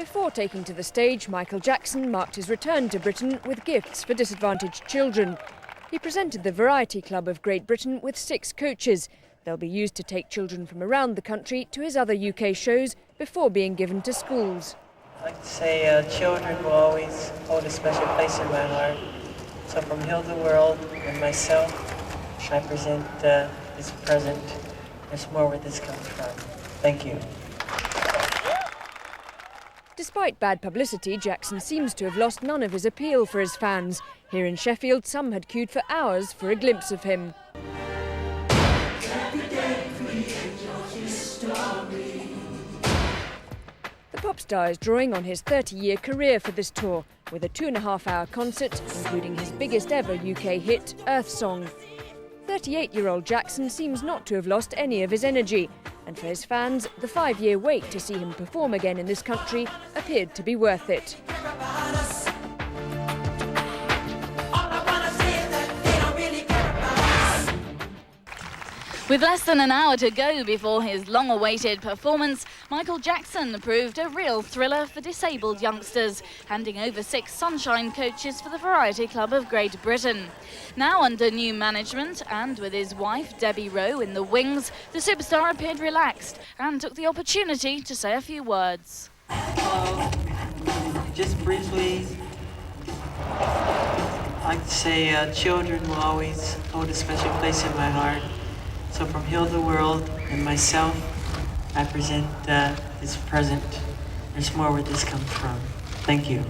Before taking to the stage, Michael Jackson marked his return to Britain with gifts for disadvantaged children. He presented the Variety Club of Great Britain with 6 coaches. They'll be used to take children from around the country to his other UK shows before being given to schools. I'd like to say children will always hold a special place in my heart. So from Heal the World and myself, I present this present. There's more where this comes from. Thank you. Despite bad publicity, Jackson seems to have lost none of his appeal for his fans. Here in Sheffield, some had queued for hours for a glimpse of him. The pop star is drawing on his 30-year career for this tour, with a 2.5-hour concert, including his biggest ever UK hit, Earth Song. 38-year-old Jackson seems not to have lost any of his energy, and for his fans, the 5-year wait to see him perform again in this country appeared to be worth it. With less than an hour to go before his long-awaited performance, Michael Jackson proved a real thriller for disabled youngsters, handing over 6 Sunshine coaches for the Variety Club of Great Britain. Now under new management and with his wife Debbie Rowe in the wings, the superstar appeared relaxed and took the opportunity to say a few words. Hello. Just briefly, I'd like to say children will always hold a special place in my heart. So from Heal the World and myself, I present this present. There's more where this comes from. Thank you.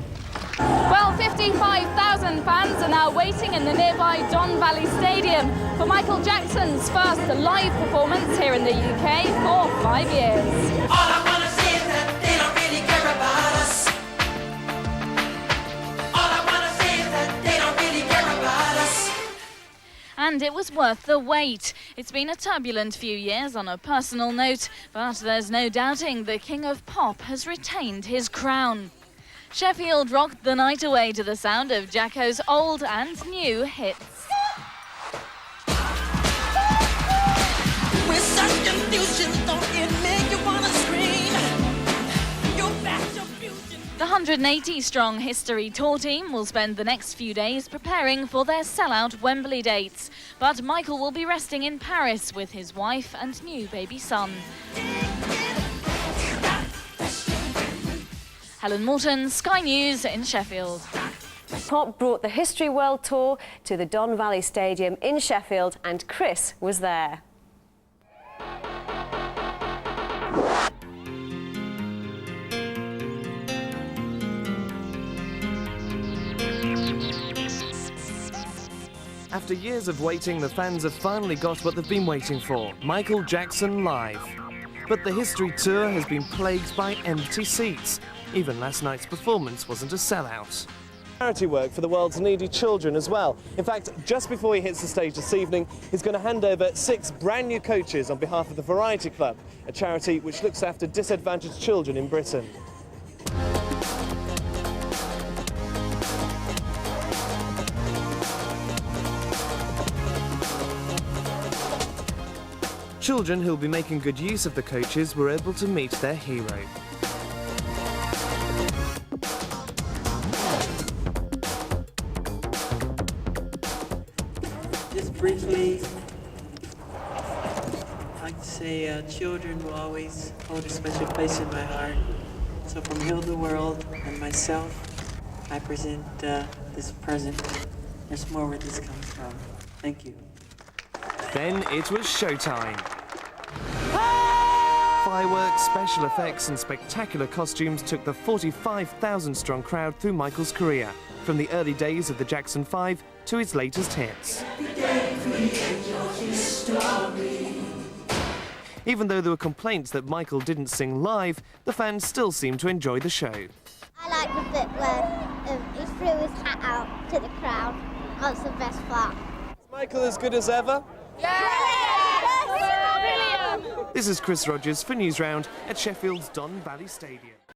Well, 55,000 fans are now waiting in the nearby Don Valley Stadium for Michael Jackson's first live performance here in the UK for 5 years. All I wanna say is that they don't really care about us. All I wanna say is that they don't really care about us. And it was worth the wait. It's been a turbulent few years on a personal note, but there's no doubting the King of Pop has retained his crown. Sheffield rocked the night away to the sound of Jacko's old and new hits. With such confusion, don't it make you wanna scream? You back to fusion. The 180-strong History Tour team will spend the next few days preparing for their sellout Wembley dates. But Michael will be resting in Paris with his wife and new baby son. Helen Morton, Sky News in Sheffield. Pop brought the History World Tour to the Don Valley Stadium in Sheffield, and Chris was there. After years of waiting, the fans have finally got what they've been waiting for, Michael Jackson live. But the History Tour has been plagued by empty seats. Even last night's performance wasn't a sellout. Charity work for the world's needy children as well. In fact, just before he hits the stage this evening, he's going to hand over 6 brand new coaches on behalf of the Variety Club, a charity which looks after disadvantaged children in Britain. Children who'll be making good use of the coaches were able to meet their hero. Just briefly, I'd like to say children will always hold a special place in my heart. So from Heal the World and myself, I present this present. There's more where this comes from. Thank you. Then it was showtime. Fireworks, special effects and spectacular costumes took the 45,000-strong crowd through Michael's career, from the early days of the Jackson 5 to his latest hits. Even though there were complaints that Michael didn't sing live, the fans still seemed to enjoy the show. I like the bit where he threw his hat out to the crowd. That's the best part. Is Michael as good as ever? Yes! Brilliant! This is Chris Rogers for Newsround at Sheffield's Don Valley Stadium.